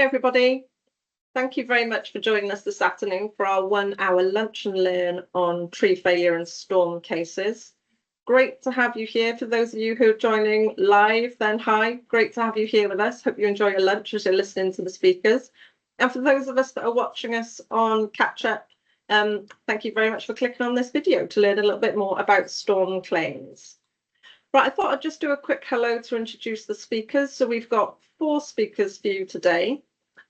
everybody. Thank you very much for joining us this afternoon for our 1 hour lunch and learn on tree failure and storm cases. Great to have you here. For those of you who are joining live, then hi, great to have you here with us. Hope you enjoy your lunch as you're listening to the speakers. And for those of us that are watching us on catch up, thank you very much for clicking on this video to learn a little bit more about storm claims. Right, I thought I'd just do a quick hello to introduce the speakers. So we've got 4 speakers for you today,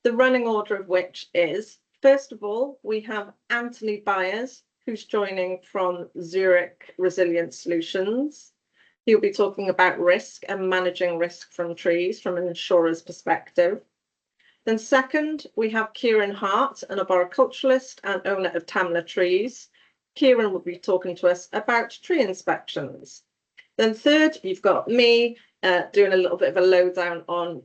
the running order of which is, first of all, we have Anthony Byers, who's joining from Zurich Resilient Solutions. He'll be talking about risk and managing risk from trees from an insurer's perspective. Then second, we have Kieran Hart, an arboriculturalist and owner of Tamla Trees. Kieran will be talking to us about tree inspections. Then third, you've got me doing a little bit of a lowdown on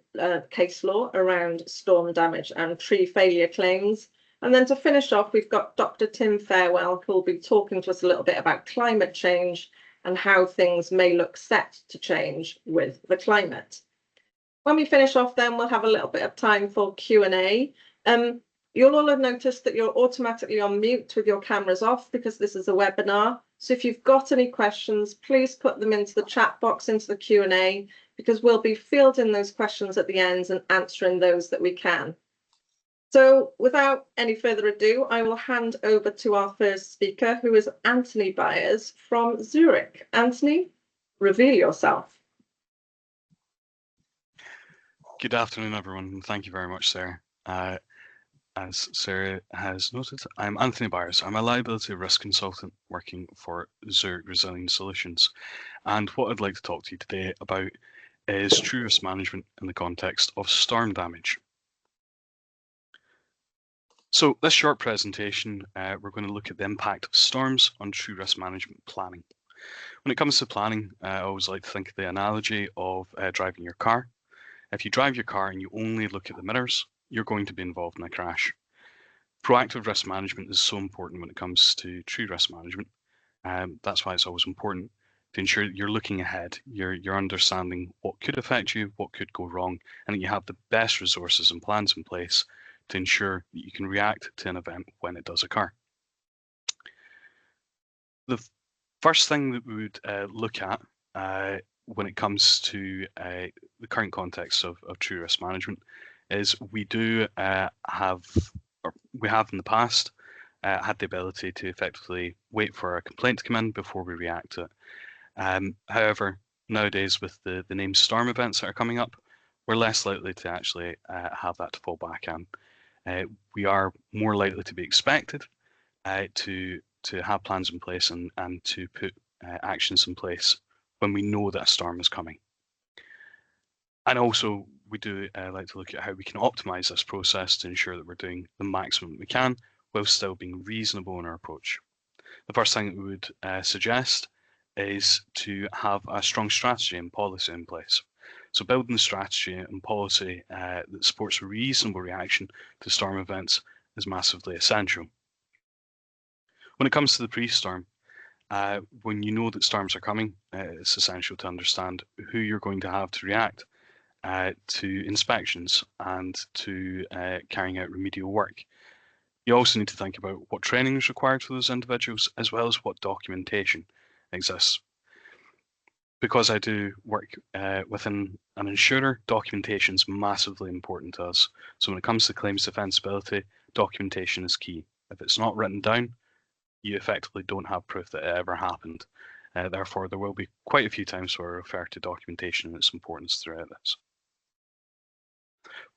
case law around storm damage and tree failure claims. And then to finish off, we've got Dr. Tim Fairwell, who will be talking to us a little bit about climate change and how things may look set to change with the climate. When we finish off, then we'll have a little bit of time for Q&A. You'll all have noticed that you're automatically on mute with your cameras off because this is a webinar. So if you've got any questions, please put them into the chat box, into the Q&A, because we'll be fielding those questions at the end and answering those that we can. So without any further ado, I will hand over to our first speaker, who is Anthony Byers from Zurich. Anthony, reveal yourself. Good afternoon, everyone, and thank you very much, Sarah. As Sarah has noted, I'm Anthony Byers. I'm a liability risk consultant working for Zurich Resilient Solutions. And what I'd like to talk to you today about is tree risk management in the context of storm damage. So this short presentation, we're going to look at the impact of storms on tree risk management planning. When it comes to planning, I always like to think of the analogy of driving your car. If you drive your car and you only look at the mirrors, you're going to be involved in a crash. Proactive risk management is so important when it comes to tree risk management. That's why it's always important to ensure that you're looking ahead, you're understanding what could affect you, what could go wrong, and that you have the best resources and plans in place to ensure that you can react to an event when it does occur. The first thing that we would look at when it comes to the current context of tree risk management is we do have in the past had the ability to effectively wait for a complaint to come in before we react to it. However, nowadays with the named storm events that are coming up, we're less likely to actually have that to fall back on. We are more likely to be expected to have plans in place and to put actions in place when we know that a storm is coming. And also, we do like to look at how we can optimize this process to ensure that we're doing the maximum we can while still being reasonable in our approach. The first thing that we would suggest is to have a strong strategy and policy in place. So building the strategy and policy that supports a reasonable reaction to storm events is massively essential. When it comes to the pre-storm, when you know that storms are coming, it's essential to understand who you're going to have to react to inspections and to carrying out remedial work. You also need to think about what training is required for those individuals, as well as what documentation exists. Because I do work within an insurer, documentation is massively important to us. So when it comes to claims defensibility, documentation is key. If it's not written down, you effectively don't have proof that it ever happened. Therefore, there will be quite a few times where I refer to documentation and its importance throughout this.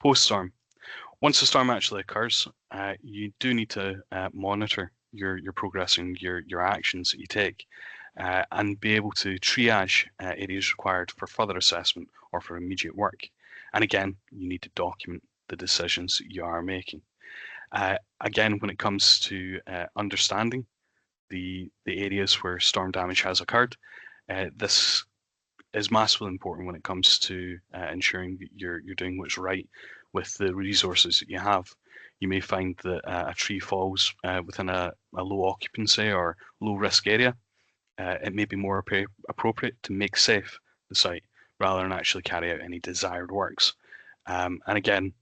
Post-storm. Once the storm actually occurs, you do need to monitor your progress and your actions that you take and be able to triage areas required for further assessment or for immediate work. And again, you need to document the decisions that you are making. Again, when it comes to understanding the areas where storm damage has occurred, this is massively important when it comes to ensuring that you're doing what's right with the resources that you have. You may find that a tree falls within a low occupancy or low risk area. It may be more appropriate to make safe the site rather than actually carry out any desired works. And again,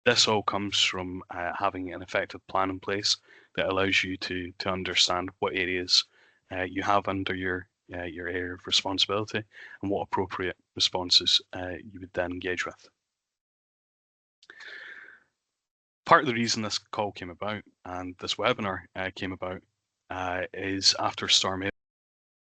This all comes from having an effective plan in place that allows you to understand what areas you have under your area of responsibility and what appropriate responses you would then engage with. Part of the reason this call came about and this webinar came about is after Storm Darragh.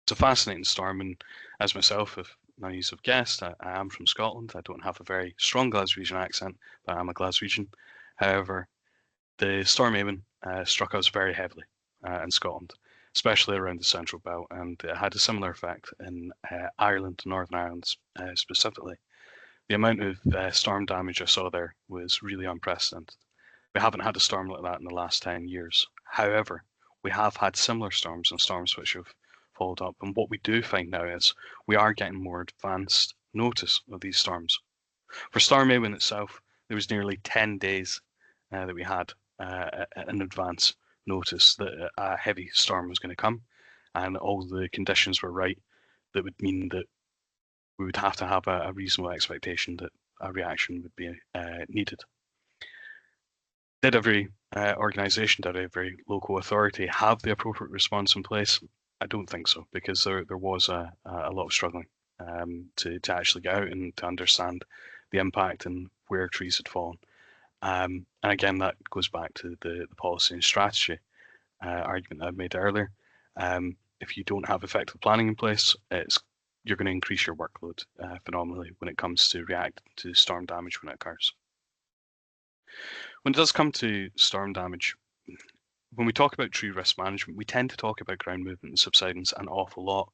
It's a fascinating storm, and as myself, if none of you have guessed, I am from Scotland. I don't have a very strong Glaswegian accent, but I'm a Glaswegian. However, the Storm Darragh struck us very heavily in Scotland, especially around the Central Belt, and it had a similar effect in Ireland, Northern Ireland specifically. The amount of storm damage I saw there was really unprecedented. We haven't had a storm like that in the last 10 years. However, we have had similar storms and storms which have followed up. And what we do find now is we are getting more advanced notice of these storms. For Storm Darragh itself, there was nearly 10 days that we had in advance notice that a heavy storm was going to come, and all the conditions were right. That would mean that we would have to have a reasonable expectation that a reaction would be needed. Did every organisation, did every local authority have the appropriate response in place? I don't think so, because there was a lot of struggling to actually get out and to understand the impact and where trees had fallen. And again, that goes back to the policy and strategy argument that I made earlier. If you don't have effective planning in place, you're going to increase your workload phenomenally when it comes to reacting to storm damage when it occurs. When it does come to storm damage, when we talk about tree risk management, we tend to talk about ground movement and subsidence an awful lot.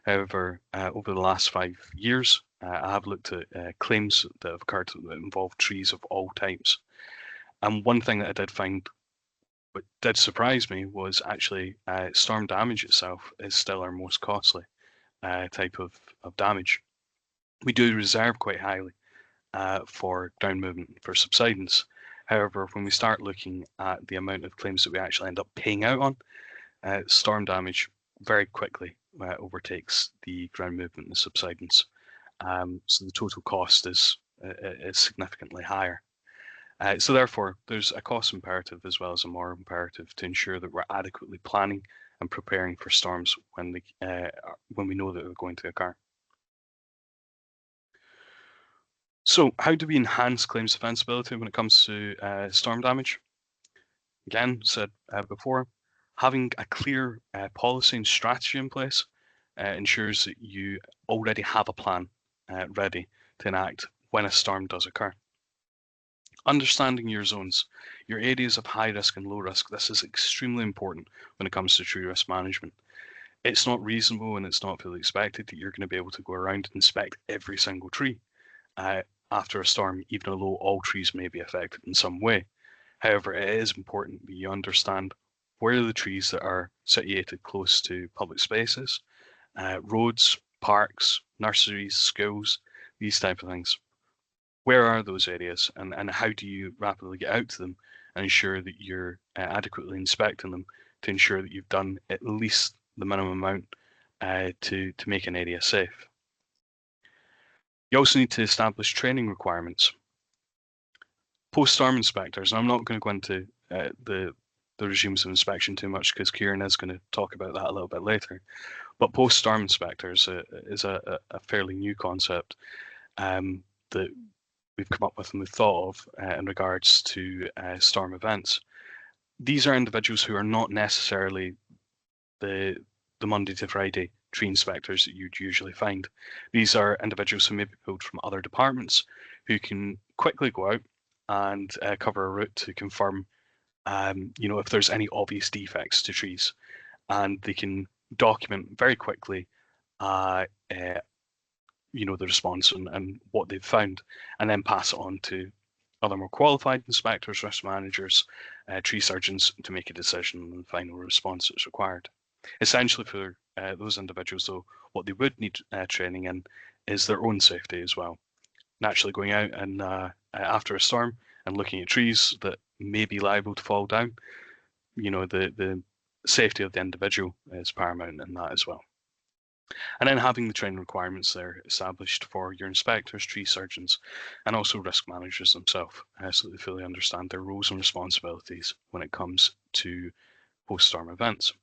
However, over the last 5 years, I have looked at claims that have occurred that involve trees of all types. And one thing that I did find, what did surprise me, was actually storm damage itself is still our most costly type of damage. We do reserve quite highly for ground movement, for subsidence. However, when we start looking at the amount of claims that we actually end up paying out on, storm damage very quickly overtakes the ground movement and the subsidence. So the total cost is significantly higher. So therefore, there's a cost imperative as well as a moral imperative to ensure that we're adequately planning and preparing for storms when we know that they're going to occur. So how do we enhance claims defensibility when it comes to storm damage? Again, said before, having a clear policy and strategy in place ensures that you already have a plan ready to enact when a storm does occur. Understanding your zones, your areas of high risk and low risk, this is extremely important when it comes to tree risk management. It's not reasonable and it's not fully expected that you're going to be able to go around and inspect every single tree after a storm, even although all trees may be affected in some way. However, it is important that you understand where are the trees that are situated close to public spaces, roads, parks, nurseries, schools, these type of things. Where are those areas, and how do you rapidly get out to them and ensure that you're adequately inspecting them to ensure that you've done at least the minimum amount to make an area safe. You also need to establish training requirements. Post-storm inspectors, and I'm not going to go into the regimes of inspection too much because Kieran is going to talk about that a little bit later, but post-storm inspectors is a fairly new concept that we've come up with and we've thought of in regards to storm events. These are individuals who are not necessarily the Monday to Friday tree inspectors that you'd usually find. These are individuals who may be pulled from other departments who can quickly go out and cover a route to confirm if there's any obvious defects to trees, and they can document very quickly the response and what they've found, and then pass it on to other more qualified inspectors, risk managers, tree surgeons to make a decision on the final response that's required. Essentially for those individuals though, what they would need training in is their own safety as well. Naturally going out and after a storm and looking at trees that may be liable to fall down, the safety of the individual is paramount in that as well. And then having the training requirements there established for your inspectors, tree surgeons, and also risk managers themselves, so that they fully understand their roles and responsibilities when it comes to post-storm events.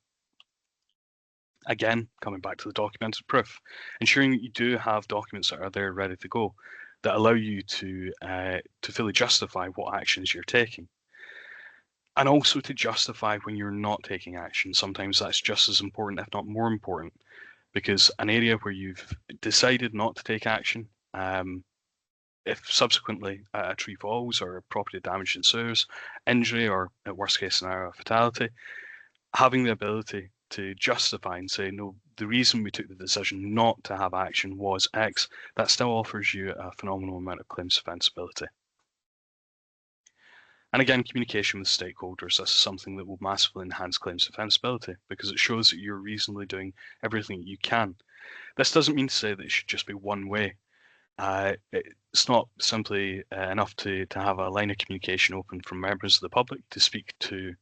Again, coming back to the documented proof, ensuring that you do have documents that are there ready to go that allow you to fully justify what actions you're taking. And also to justify when you're not taking action. Sometimes that's just as important, if not more important, because an area where you've decided not to take action, if subsequently a tree falls or property damage ensues, injury, or at worst case scenario, a fatality, having the ability to justify and say, no, the reason we took the decision not to have action was X, that still offers you a phenomenal amount of claims defensibility. And again, communication with stakeholders, this is something that will massively enhance claims defensibility because it shows that you're reasonably doing everything you can. This doesn't mean to say that it should just be one way. It's not simply enough to have a line of communication open from members of the public to speak to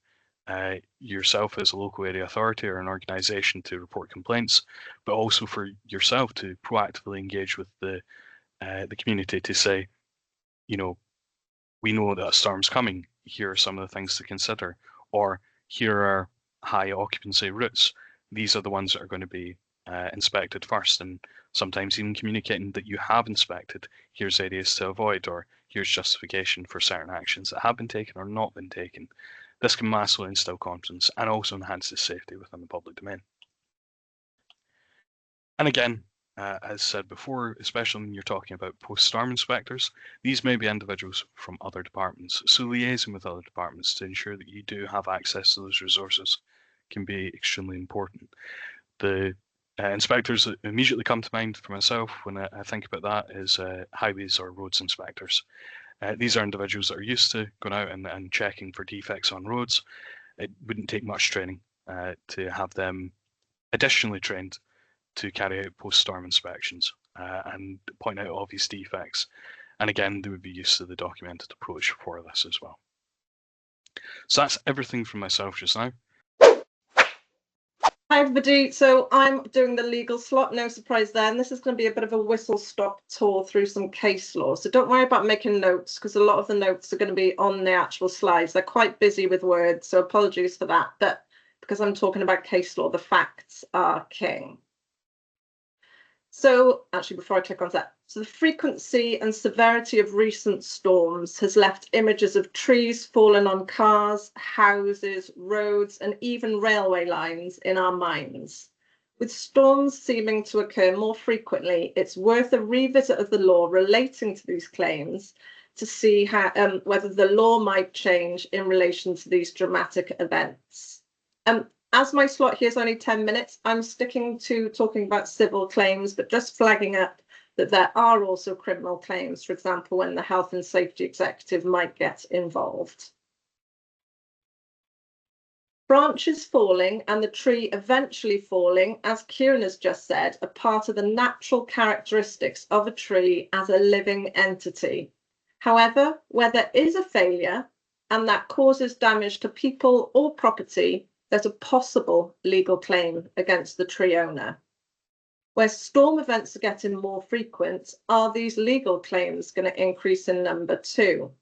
yourself as a local area authority or an organisation to report complaints, but also for yourself to proactively engage with the community to say, you know, we know that a storm's coming. Here are some of the things to consider, or here are high occupancy routes. These are the ones that are going to be inspected first, and sometimes even communicating that you have inspected. Here's areas to avoid, or here's justification for certain actions that have been taken or not been taken. This can massively instill confidence and also enhance the safety within the public domain. And again, as said before, especially when you're talking about post-storm inspectors, these may be individuals from other departments. So liaising with other departments to ensure that you do have access to those resources can be extremely important. The inspectors that immediately come to mind for myself when I think about that is highways or roads inspectors. These are individuals that are used to going out and checking for defects on roads. It wouldn't take much training to have them additionally trained to carry out post-storm inspections and point out obvious defects. And again, they would be used to the documented approach for this as well. So that's everything from myself just now. Hi everybody, so I'm doing the legal slot, no surprise there, and this is going to be a bit of a whistle-stop tour through some case law. So don't worry about making notes because a lot of the notes are going to be on the actual slides. They're quite busy with words, so apologies for that, but because I'm talking about case law, the facts are king. So actually, before I click on that, so the frequency and severity of recent storms has left images of trees fallen on cars, houses, roads, and even railway lines in our minds. With storms seeming to occur more frequently, it's worth a revisit of the law relating to these claims to see how, whether the law might change in relation to these dramatic events. As my slot here is only 10 minutes, I'm sticking to talking about civil claims, but just flagging up that there are also criminal claims, for example, when the Health and Safety Executive might get involved. Branches falling and the tree eventually falling, as Kieran has just said, are part of the natural characteristics of a tree as a living entity. However, where there is a failure and that causes damage to people or property, there's a possible legal claim against the tree owner. Where storm events are getting more frequent, are these legal claims going to increase in number too?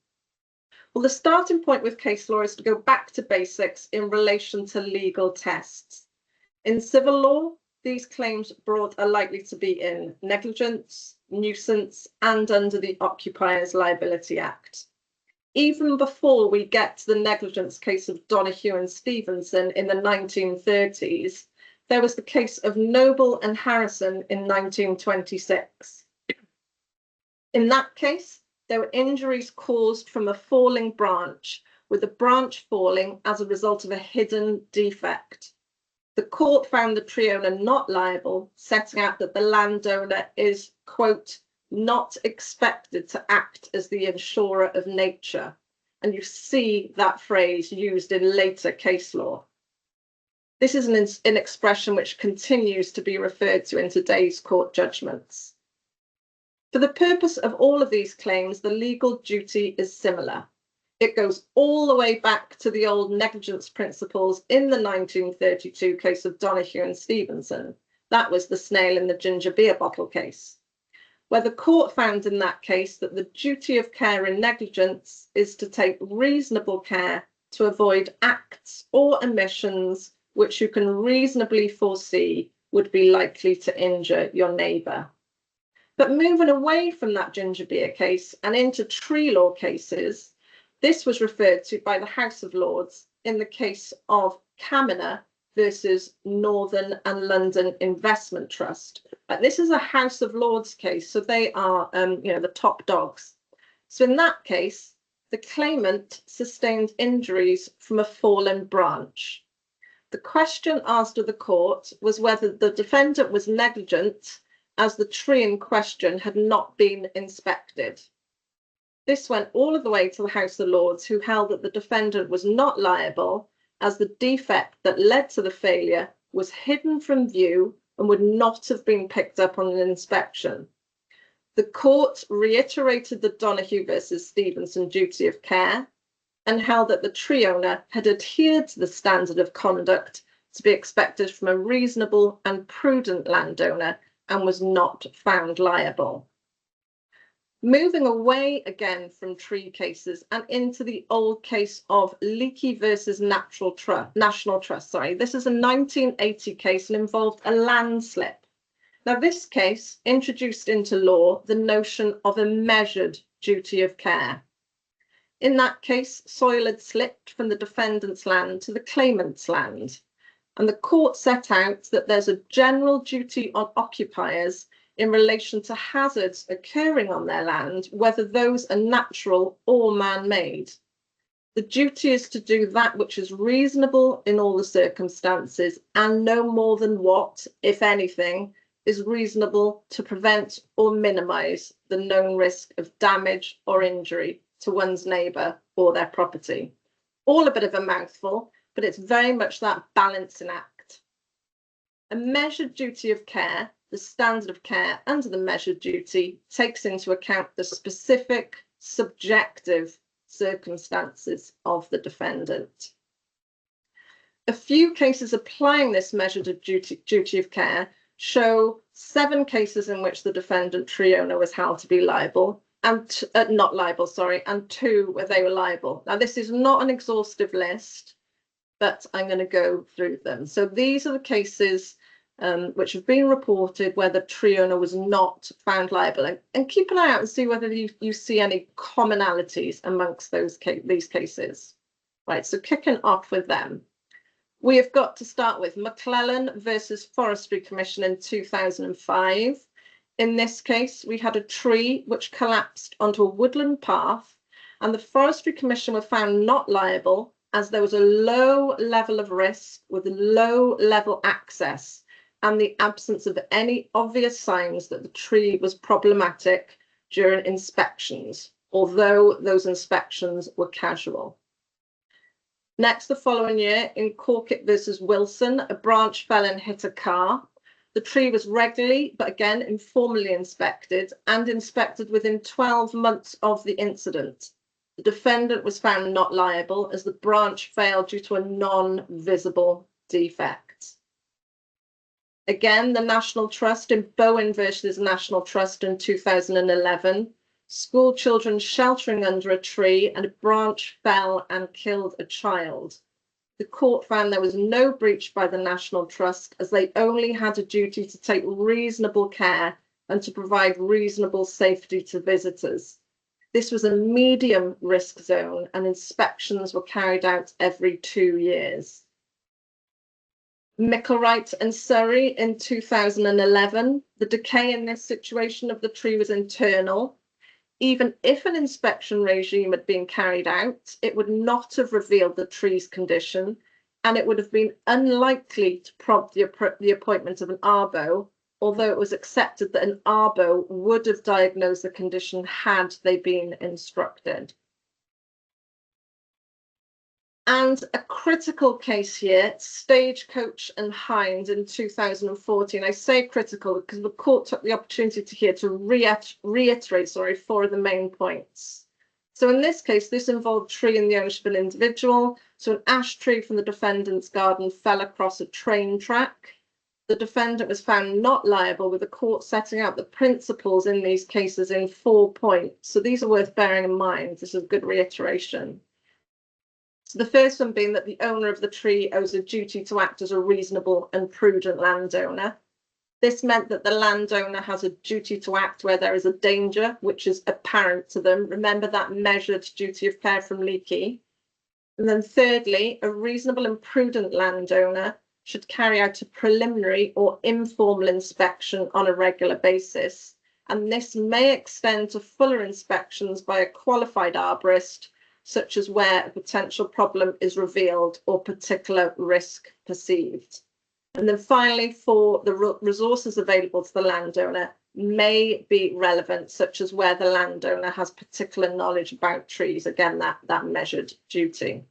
Well, the starting point with case law is to go back to basics in relation to legal tests. In civil law, these claims brought are likely to be in negligence, nuisance, and under the Occupiers Liability Act. Even before we get to the negligence case of Donahue and Stevenson in the 1930s, there was the case of Noble and Harrison in 1926. In that case, there were injuries caused from a falling branch, with the branch falling as a result of a hidden defect. The court found the tree owner not liable, setting out that the landowner is, quote, not expected to act as the insurer of nature. And you see that phrase used in later case law. This is an expression which continues to be referred to in today's court judgments. For the purpose of all of these claims, the legal duty is similar. It goes all the way back to the old negligence principles in the 1932 case of Donahue and Stevenson, That was the snail in the ginger beer bottle case, where the court found in that case that the duty of care in negligence is to take reasonable care to avoid acts or omissions which you can reasonably foresee would be likely to injure your neighbour. But moving away from that ginger beer case and into tree law cases, this was referred to by the House of Lords in the case of Camina versus Northern and London Investment Trust. This is a House of Lords case, so they are, the top dogs. So in that case, the claimant sustained injuries from a fallen branch. The question asked of the court was whether the defendant was negligent as the tree in question had not been inspected. This went all the way to the House of Lords, who held that the defendant was not liable as the defect that led to the failure was hidden from view and would not have been picked up on an inspection. The court reiterated the Donahue versus Stevenson duty of care and held that the tree owner had adhered to the standard of conduct to be expected from a reasonable and prudent landowner and was not found liable. Moving away again from tree cases and into the old case of Leakey versus National Trust. This is a 1980 case and involved a landslip. Now, this case introduced into law the notion of a measured duty of care. In that case, soil had slipped from the defendant's land to the claimant's land, and the court set out that there's a general duty on occupiers in relation to hazards occurring on their land, whether those are natural or man-made. The duty is to do that which is reasonable in all the circumstances and no more than what, if anything, is reasonable to prevent or minimise the known risk of damage or injury to one's neighbour or their property. All a bit of a mouthful, but it's very much that balancing act. A measured duty of care, the standard of care under the measured duty, takes into account the specific subjective circumstances of the defendant. A few cases applying this measured duty of care show 7 cases in which the defendant tree owner was held to be liable, and not liable, and 2 where they were liable. Now, this is not an exhaustive list, but I'm going to go through them. So these are the cases which have been reported where the tree owner was not found liable. And keep an eye out and see whether you see any commonalities amongst these cases. Right, so kicking off with them. We have got to start with McClellan versus Forestry Commission in 2005. In this case, we had a tree which collapsed onto a woodland path, and the Forestry Commission were found not liable as there was a low level of risk with low level access and the absence of any obvious signs that the tree was problematic during inspections, although those inspections were casual. Next, the following year, in Corkett versus Wilson, a branch fell and hit a car. The tree was regularly, but again, informally inspected and inspected within 12 months of the incident. The defendant was found not liable as the branch failed due to a non-visible defect. Again, the National Trust in Bowen versus National Trust in 2011. School children sheltering under a tree and a branch fell and killed a child. The court found there was no breach by the National Trust as they only had a duty to take reasonable care and to provide reasonable safety to visitors. This was a medium risk zone and inspections were carried out every 2 years. Micklewright and Surrey in 2011, the decay in this situation of the tree was internal. Even if an inspection regime had been carried out, it would not have revealed the tree's condition, and it would have been unlikely to prompt the appointment of an ARBO, although it was accepted that an ARBO would have diagnosed the condition had they been instructed. And a critical case here, Stagecoach and Hind in 2014. I say critical because the court took the opportunity to reiterate 4 of the main points. So in this case, this involved tree in the ownership of an individual. So an ash tree from the defendant's garden fell across a train track. The defendant was found not liable, with the court setting out the principles in these cases in 4 points. So these are worth bearing in mind. This is a good reiteration. So the first one being that the owner of the tree owes a duty to act as a reasonable and prudent landowner. This meant that the landowner has a duty to act where there is a danger which is apparent to them. Remember that measured duty of care from Leakey. And then thirdly, a reasonable and prudent landowner should carry out a preliminary or informal inspection on a regular basis. And this may extend to fuller inspections by a qualified arborist, such as where a potential problem is revealed or particular risk perceived. And then finally, for the resources available to the landowner may be relevant, such as where the landowner has particular knowledge about trees. Again, that measured duty.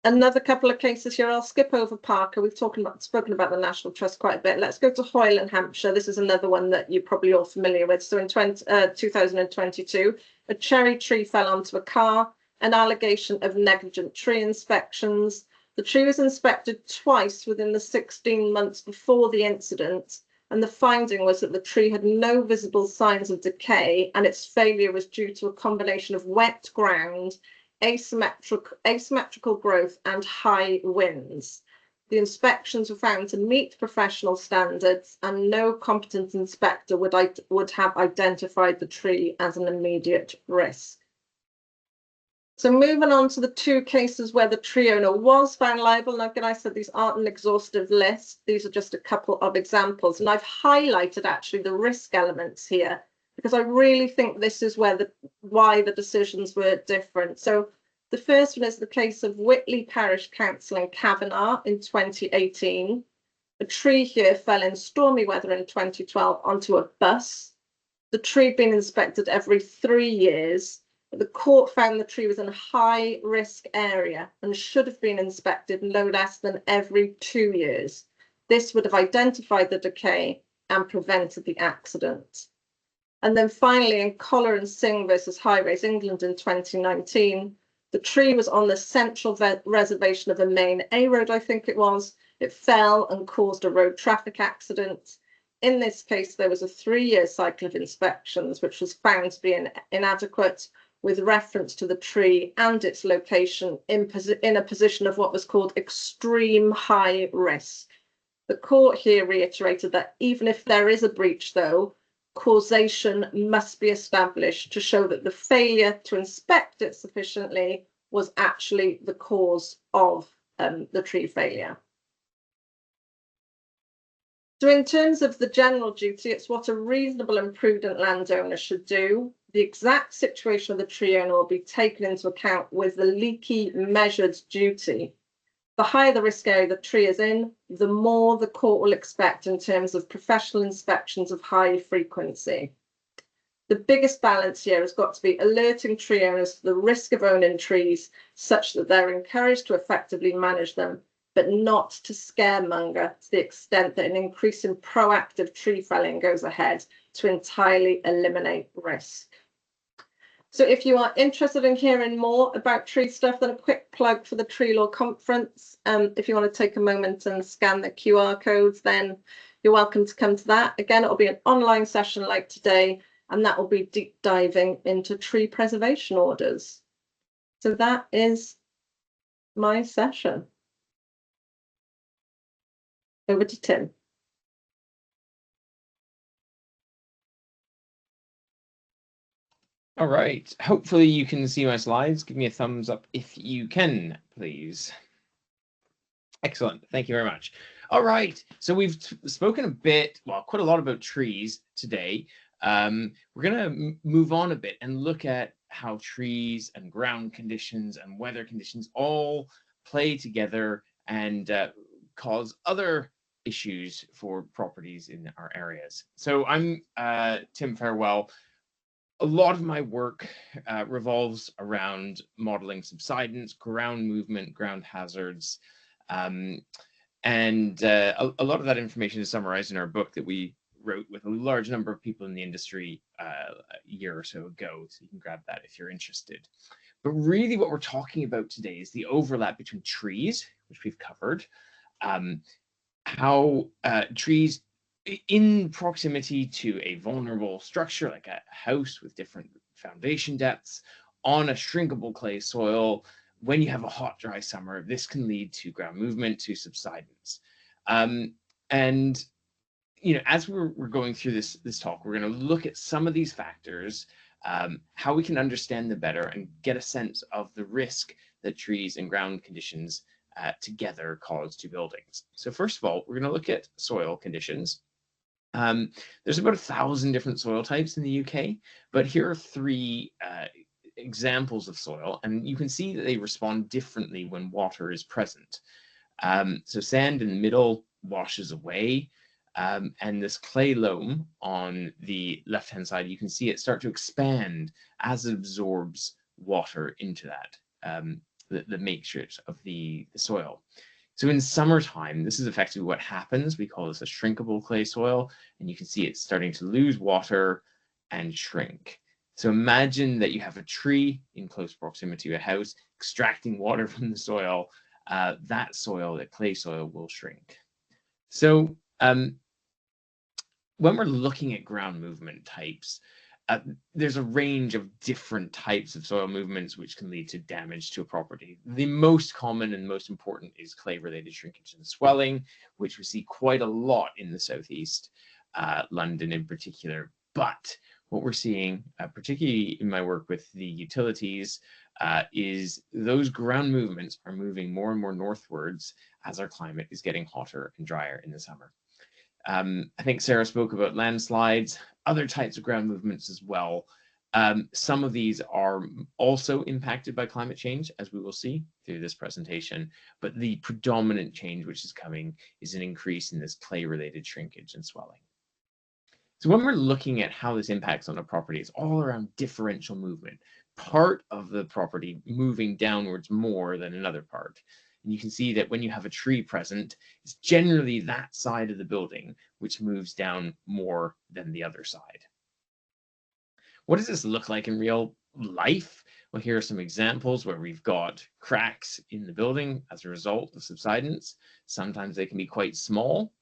Another couple of cases here. I'll skip over Parker. We've spoken about the National Trust quite a bit. Let's go to Hoyle in Hampshire. This is another one that you're probably all familiar with. So in 2022, a cherry tree fell onto a car, an allegation of negligent tree inspections. The tree was inspected twice within the 16 months before the incident, and the finding was that the tree had no visible signs of decay, and its failure was due to a combination of wet ground, asymmetrical growth, and high winds. The inspections were found to meet professional standards, and no competent inspector would have identified the tree as an immediate risk. So moving on to the 2 cases where the tree owner was found liable. Now, again, I said these aren't an exhaustive list. These are just a couple of examples. And I've highlighted actually the risk elements here, because I really think this is why the decisions were different. So the first one is the case of Whitley Parish Council in Cavanagh in 2018. A tree here fell in stormy weather in 2012 onto a bus. The tree had been inspected every 3 years. The court found the tree was in a high-risk area and should have been inspected no less than every 2 years. This would have identified the decay and prevented the accident. And then finally, in Collar and Singh versus Highways England in 2019, the tree was on the central reservation of a main A road, I think it was. It fell and caused a road traffic accident. In this case, there was a 3-year cycle of inspections, which was found to be inadequate, with reference to the tree and its location in a position of what was called extreme high risk. The court here reiterated that even if there is a breach, though, causation must be established to show that the failure to inspect it sufficiently was actually the cause of the tree failure. So in terms of the general duty, it's what a reasonable and prudent landowner should do. The exact situation of the tree owner will be taken into account with the Leakey measured duty. The higher the risk area the tree is in, the more the court will expect in terms of professional inspections of high frequency. The biggest balance here has got to be alerting tree owners to the risk of owning trees such that they're encouraged to effectively manage them, but not to scaremonger to the extent that an increase in proactive tree felling goes ahead to entirely eliminate risk. So if you are interested in hearing more about tree stuff, then a quick plug for the Tree Law Conference. If you want to take a moment and scan the QR codes, then you're welcome to come to that. Again, it'll be an online session like today, and that will be deep diving into tree preservation orders. So that is my session. Over to Tim. All right. Hopefully you can see my slides. Give me a thumbs up if you can, please. Excellent. Thank you very much. All right. So we've spoken a bit, well, quite a lot about trees today. We're going to move on a bit and look at how trees and ground conditions and weather conditions all play together and cause other issues for properties in our areas. So I'm Tim Farewell. A lot of my work revolves around modeling subsidence, ground movement, ground hazards, and a lot of that information is summarized in our book that we wrote with a large number of people in the industry a year or so ago, so you can grab that if you're interested. But really what we're talking about today is the overlap between trees, which we've covered, how trees in proximity to a vulnerable structure like a house with different foundation depths on a shrinkable clay soil, when you have a hot, dry summer, this can lead to ground movement, to subsidence. And as we're going through this talk, we're going to look at some of these factors, how we can understand them better and get a sense of the risk that trees and ground conditions together cause to buildings. So first of all, we're going to look at soil conditions. There's about 1,000 different soil types in the UK, but here are 3 examples of soil, and you can see that they respond differently when water is present. So sand in the middle washes away, and this clay loam on the left-hand side, you can see it start to expand as it absorbs water into that, the matrix of the soil. So in summertime, this is effectively what happens. We call this a shrinkable clay soil, and you can see it's starting to lose water and shrink. So imagine that you have a tree in close proximity to a house, extracting water from the soil. That soil, that clay soil, will shrink. So when we're looking at ground movement types, there's a range of different types of soil movements which can lead to damage to a property. The most common and most important is clay-related shrinkage and swelling, which we see quite a lot in the southeast, London in particular. But what we're seeing, particularly in my work with the utilities, is those ground movements are moving more and more northwards as our climate is getting hotter and drier in the summer. I think Sarah spoke about landslides, other types of ground movements as well. Some of these are also impacted by climate change, as we will see through this presentation, but the predominant change which is coming is an increase in this clay-related shrinkage and swelling. So when we're looking at how this impacts on a property, it's all around differential movement, part of the property moving downwards more than another part. And you can see that when you have a tree present, it's generally that side of the building which moves down more than the other side. What does this look like in real life? Well, here are some examples where we've got cracks in the building as a result of subsidence. Sometimes they can be quite small,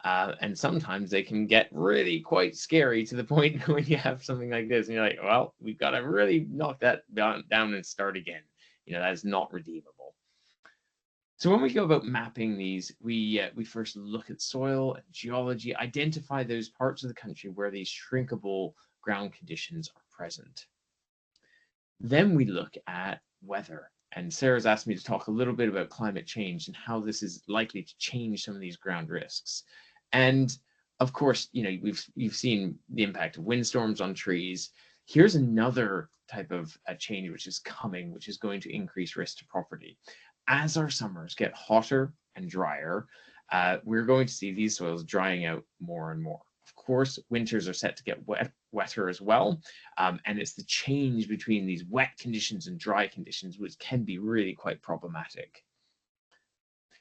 and sometimes they can get really quite scary to the point when you have something like this and you're like, well, we've got to really knock that down and start again. That is not redeemable. So when we go about mapping these, we first look at soil and geology, identify those parts of the country where these shrinkable ground conditions are present. Then we look at weather. And Sarah's asked me to talk a little bit about climate change and how this is likely to change some of these ground risks. And of course, you've seen the impact of windstorms on trees. Here's another type of change which is coming, which is going to increase risk to property. As our summers get hotter and drier, we're going to see these soils drying out more and more. Of course, winters are set to get wetter as well, and it's the change between these wet conditions and dry conditions which can be really quite problematic.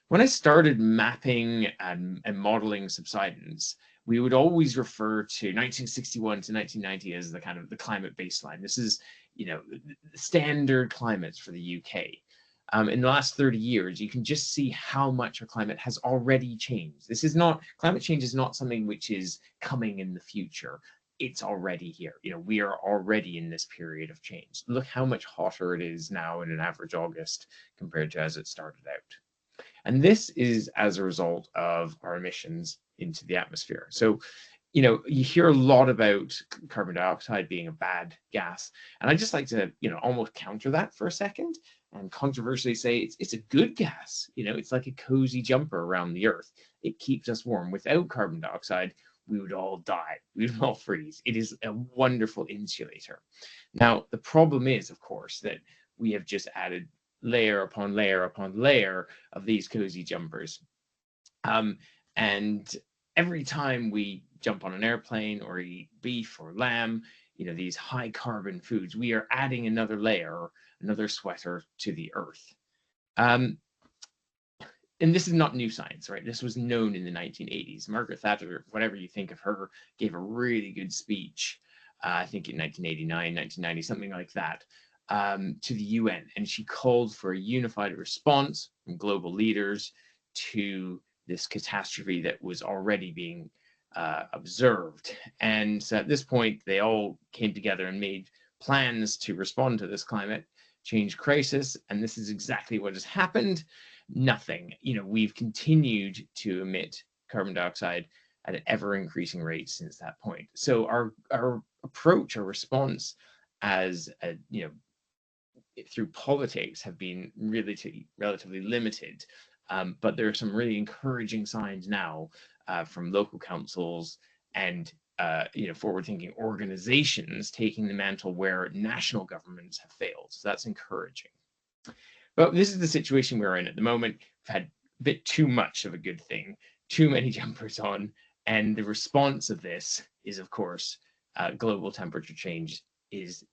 When I started mapping and modeling subsidence, we would always refer to 1961 to 1990 as the kind of the climate baseline. This is, standard climates for the UK. In the last 30 years, you can just see how much our climate has already changed. Climate change is not something which is coming in the future. It's already here. We are already in this period of change. Look how much hotter it is now in an average August compared to as it started out. And this is as a result of our emissions into the atmosphere. So, you hear a lot about carbon dioxide being a bad gas. And I just like to, almost counter that for a second and controversially say it's a good gas. It's like a cozy jumper around the earth. It keeps us warm. Without carbon dioxide, we would all die. We would all freeze. It is a wonderful insulator. Now, the problem is, of course, that we have just added layer upon layer upon layer of these cozy jumpers. And every time we jump on an airplane or eat beef or lamb, these high carbon foods, we are adding another layer, another sweater to the earth. And this is not new science, right? This was known in the 1980s. Margaret Thatcher, whatever you think of her, gave a really good speech, I think in 1989, 1990, something like that, to the UN. And she called for a unified response from global leaders to this catastrophe that was already being observed. And so at this point, they all came together and made plans to respond to this climate change crisis. And this is exactly what has happened. Nothing. We've continued to emit carbon dioxide at an ever increasing rate since that point. So our approach, our response as through politics have been really relatively limited. But there are some really encouraging signs now from local councils and forward-thinking organizations taking the mantle where national governments have failed. So that's encouraging. But this is the situation we're in at the moment. We've had a bit too much of a good thing, too many jumpers on, and the response of this is, of course, global temperature change is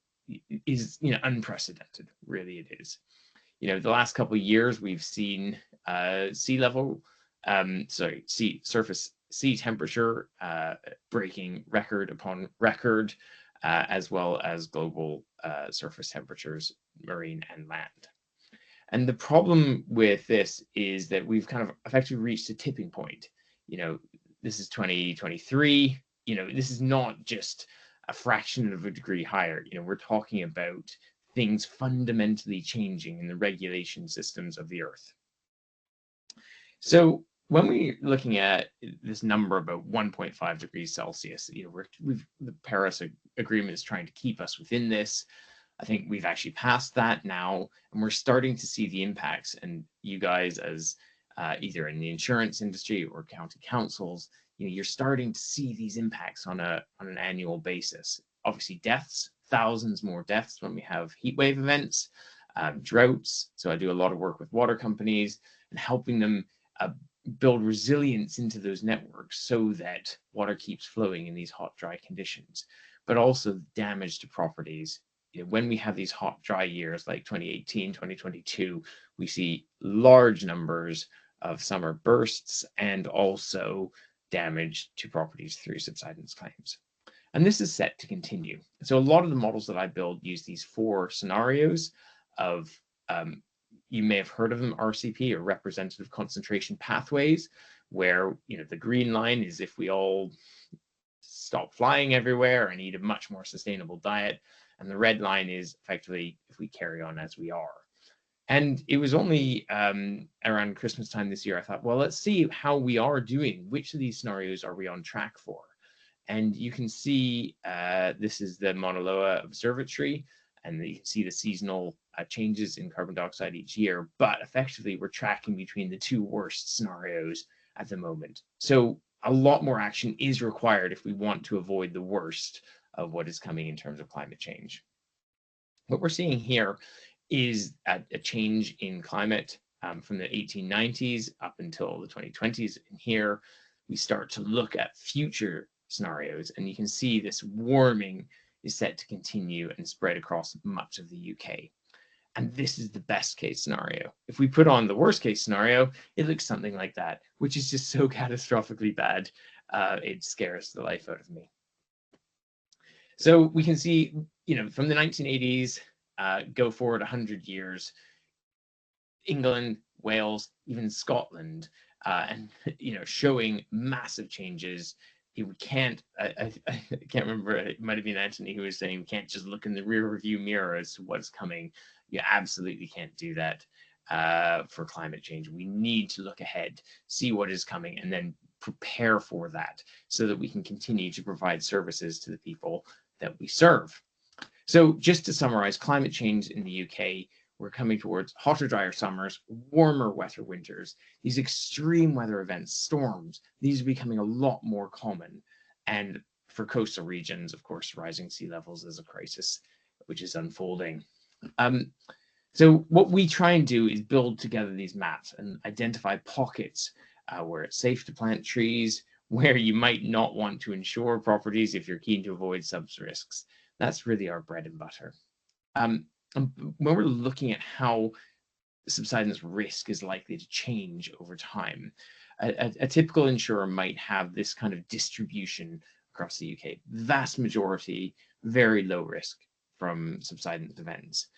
unprecedented. Really, it is. The last couple of years we've seen surface sea temperature breaking record upon record, as well as global surface temperatures, marine and land. And the problem with this is that we've kind of effectively reached a tipping point. This is 2023. This is not just a fraction of a degree higher. We're talking about things fundamentally changing in the regulation systems of the Earth. So when we're looking at this number about 1.5 degrees Celsius, the Paris Agreement is trying to keep us within this. I think we've actually passed that now, and we're starting to see the impacts. And you guys, as either in the insurance industry or county councils, you're starting to see these impacts on an annual basis. Obviously, deaths, thousands more deaths when we have heat wave events, droughts. So I do a lot of work with water companies and helping them build resilience into those networks so that water keeps flowing in these hot, dry conditions, but also damage to properties. When we have these hot, dry years like 2018, 2022, we see large numbers of summer bursts and also damage to properties through subsidence claims. And this is set to continue. So a lot of the models that I build use these 4 scenarios of, you may have heard of them, RCP, or representative concentration pathways, where the green line is if we all stop flying everywhere and eat a much more sustainable diet. And the red line is effectively if we carry on as we are. And it was only around Christmas time this year, I thought, well, let's see how we are doing. Which of these scenarios are we on track for? And you can see this is the Mauna Loa Observatory, and you can see the seasonal changes in carbon dioxide each year. But effectively, we're tracking between the 2 worst scenarios at the moment. So a lot more action is required if we want to avoid the worst of what is coming in terms of climate change. What we're seeing here is a change in climate from the 1890s up until the 2020s. And here we start to look at future scenarios, and you can see this warming is set to continue and spread across much of the UK. And this is the best case scenario. If we put on the worst case scenario, it looks something like that, which is just so catastrophically bad. It scares the life out of me. So we can see, from the 1980s, go forward 100 years, England, Wales, even Scotland, and showing massive changes. We can't. I can't remember. It might have been Anthony who was saying we can't just look in the rear view mirror as to what's coming. You absolutely can't do that for climate change. We need to look ahead, see what is coming, and then prepare for that so that we can continue to provide services to the people that we serve. So just to summarize, climate change in the UK, we're coming towards hotter, drier summers, warmer, wetter winters. These extreme weather events, storms, these are becoming a lot more common. And for coastal regions, of course, rising sea levels is a crisis which is unfolding. So what we try and do is build together these maps and identify pockets where it's safe to plant trees, where you might not want to insure properties if you're keen to avoid subs risks. That's really our bread and butter. And when we're looking at how subsidence risk is likely to change over time, a typical insurer might have this kind of distribution across the UK. Vast majority, very low risk from subsidence events.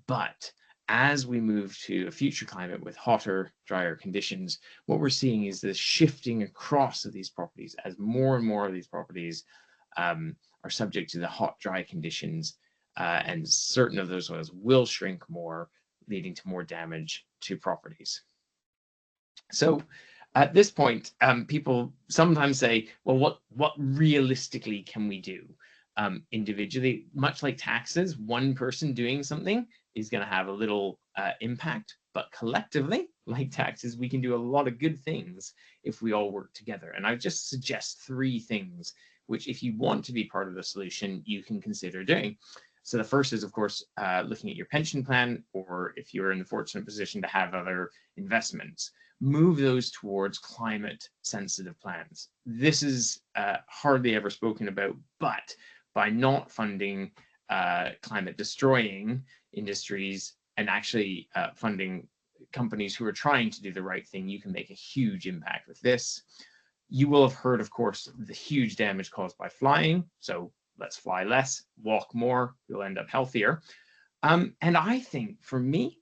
But as we move to a future climate with hotter, drier conditions, what we're seeing is the shifting across of these properties as more and more of these properties are subject to the hot, dry conditions, and certain of those soils will shrink more, leading to more damage to properties. So at this point, people sometimes say, well, what realistically can we do? Individually, much like taxes, one person doing something is going to have a little impact, but collectively, like taxes, we can do a lot of good things if we all work together. And I just suggest 3 things which, if you want to be part of the solution, you can consider doing. So the first is, of course, looking at your pension plan, or if you're in the fortunate position to have other investments, move those towards climate sensitive plans. This is hardly ever spoken about, but by not funding climate destroying industries and actually funding companies who are trying to do the right thing, you can make a huge impact with this. You will have heard, of course, the huge damage caused by flying. So let's fly less, walk more, you'll end up healthier. And I think for me,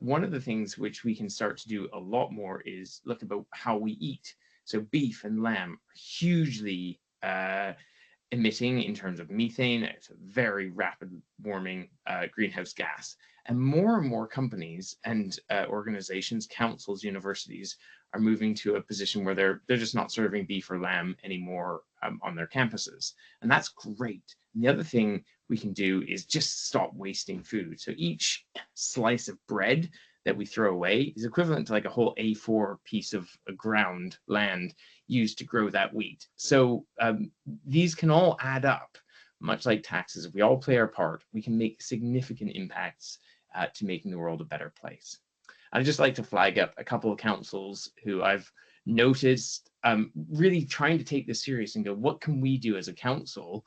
one of the things which we can start to do a lot more is look about how we eat. So beef and lamb are hugely emitting in terms of methane. It's a very rapid warming greenhouse gas. And more companies and organizations, councils, universities are moving to a position where they're just not serving beef or lamb anymore on their campuses. And that's great. And the other thing we can do is just stop wasting food. So each slice of bread that we throw away is equivalent to like a whole A4 piece of ground land used to grow that wheat. So these can all add up, much like taxes. If we all play our part, we can make significant impacts to making the world a better place. I'd just like to flag up a couple of councils who I've noticed really trying to take this serious and go, what can we do as a council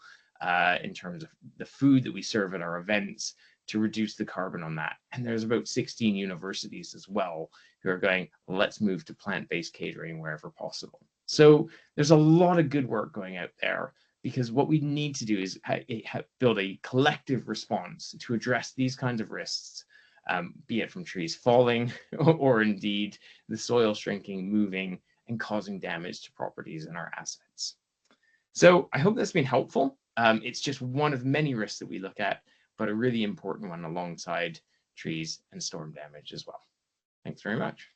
in terms of the food that we serve at our events to reduce the carbon on that? And there's about 16 universities as well who are going, let's move to plant-based catering wherever possible. So there's a lot of good work going out there, because what we need to do is build a collective response to address these kinds of risks, be it from trees falling or indeed the soil shrinking, moving, and causing damage to properties and our assets. So I hope that's been helpful. It's just one of many risks that we look at, but a really important one alongside trees and storm damage as well. Thanks very much.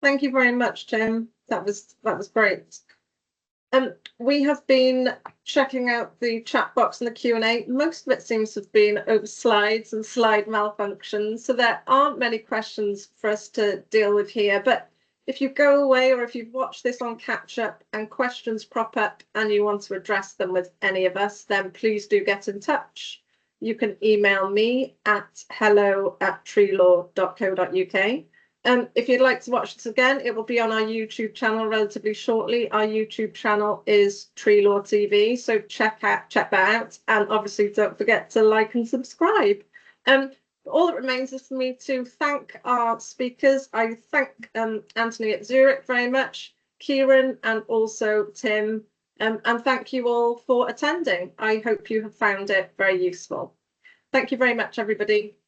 Thank you very much, Tim. That was great. We have been checking out the chat box and the Q&A. Most of it seems to have been over slides and slide malfunctions, so there aren't many questions for us to deal with here. But if you go away, or if you've watched this on catch up and questions crop up and you want to address them with any of us, then please do get in touch. You can email me at hello@treelaw.co.uk. If you'd like to watch this again, it will be on our YouTube channel relatively shortly. Our YouTube channel is Tree Law TV, so check that out, and obviously don't forget to like and subscribe. All that remains is for me to thank our speakers. I thank Anthony at Zurich very much, Kieran, and also Tim, and thank you all for attending. I hope you have found it very useful. Thank you very much, everybody.